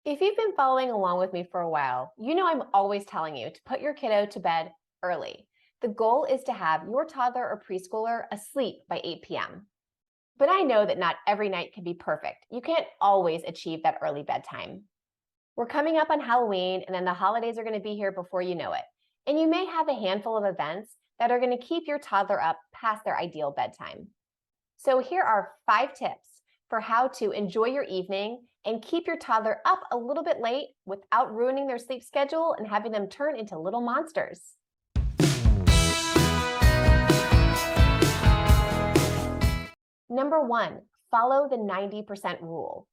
If you've been following along with me for a while, you know I'm always telling you to put your kiddo to bed early. The goal is to have your toddler or preschooler asleep by 8 p.m. But I know that not every night can be perfect. You can't always achieve that early bedtime. We're coming up on Halloween, and then the holidays are going to be here before you know it. And you may have a handful of events that are going to keep your toddler up past their ideal bedtime. So here are 5 tips for how to enjoy your evening and keep your toddler up a little bit late without ruining their sleep schedule and having them turn into little monsters. Number 1, follow the 90% rule.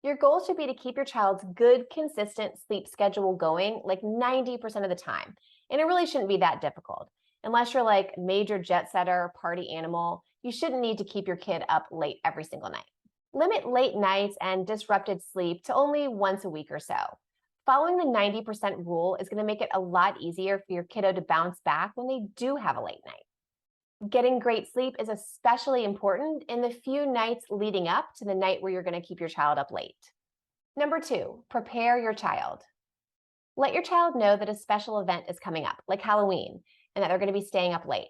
Your goal should be to keep your child's good, consistent sleep schedule going like 90% of the time. And it really shouldn't be that difficult. Unless you're like major jet setter, party animal, you shouldn't need to keep your kid up late every single night. Limit late nights and disrupted sleep to only once a week or so. Following the 90% rule is going to make it a lot easier for your kiddo to bounce back when they do have a late night. Getting great sleep is especially important in the few nights leading up to the night where you're going to keep your child up late. Number 2, prepare your child. Let your child know that a special event is coming up, like Halloween, and that they're going to be staying up late.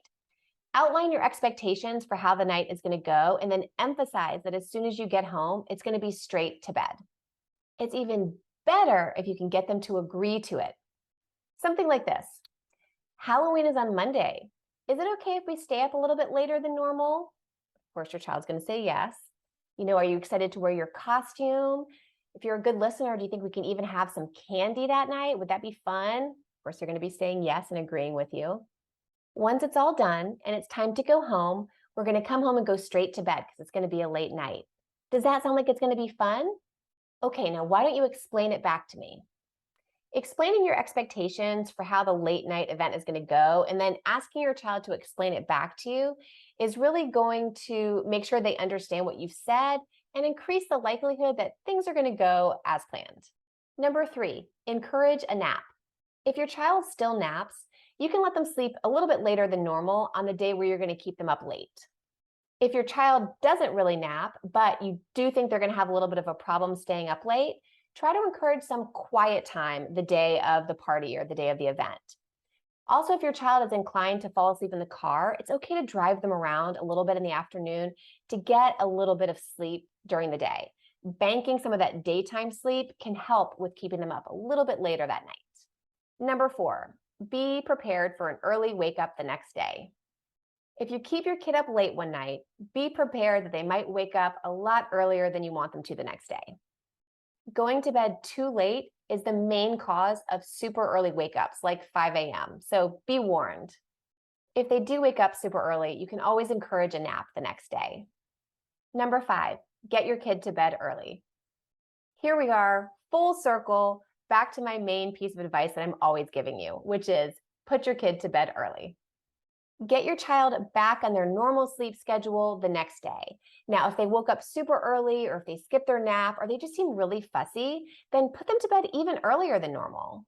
Outline your expectations for how the night is going to go, and then emphasize that as soon as you get home, it's going to be straight to bed. It's even better if you can get them to agree to it. Something like this: Halloween is on Monday. Is it okay if we stay up a little bit later than normal? Of course, your child's going to say yes. Are you excited to wear your costume? If you're a good listener, do you think we can even have some candy that night? Would that be fun? Of course, they're going to be saying yes and agreeing with you. Once it's all done and it's time to go home, we're going to come home and go straight to bed because it's going to be a late night. Does that sound like it's going to be fun? Okay, now why don't you explain it back to me? Explaining your expectations for how the late night event is going to go and then asking your child to explain it back to you is really going to make sure they understand what you've said and increase the likelihood that things are going to go as planned. Number 3, encourage a nap. If your child still naps, you can let them sleep a little bit later than normal on the day where you're going to keep them up late. If your child doesn't really nap, but you do think they're going to have a little bit of a problem staying up late, try to encourage some quiet time the day of the party or the day of the event. Also, if your child is inclined to fall asleep in the car, it's okay to drive them around a little bit in the afternoon to get a little bit of sleep during the day. Banking some of that daytime sleep can help with keeping them up a little bit later that night. Number 4, be prepared for an early wake up the next day. If you keep your kid up late one night, be prepared that they might wake up a lot earlier than you want them to the next day. Going to bed too late is the main cause of super early wake ups, like 5 a.m. So be warned. If they do wake up super early, you can always encourage a nap the next day. Number 5, get your kid to bed early. Here we are, full circle, back to my main piece of advice that I'm always giving you, which is put your kid to bed early. Get your child back on their normal sleep schedule the next day. Now, if they woke up super early or if they skipped their nap or they just seem really fussy, then put them to bed even earlier than normal.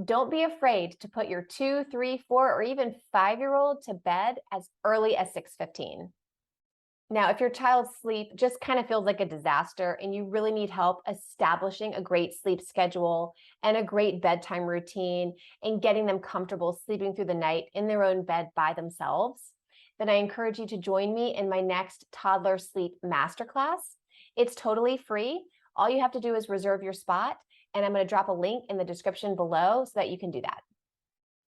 Don't be afraid to put your 2, 3, 4, or even 5-year-old to bed as early as 6:15. Now, if your child's sleep just kind of feels like a disaster and you really need help establishing a great sleep schedule and a great bedtime routine and getting them comfortable sleeping through the night in their own bed by themselves, then I encourage you to join me in my next Toddler Sleep Masterclass. It's totally free. All you have to do is reserve your spot, and I'm going to drop a link in the description below so that you can do that.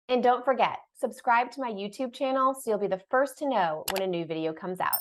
And don't forget, subscribe to my YouTube channel so you'll be the first to know when a new video comes out.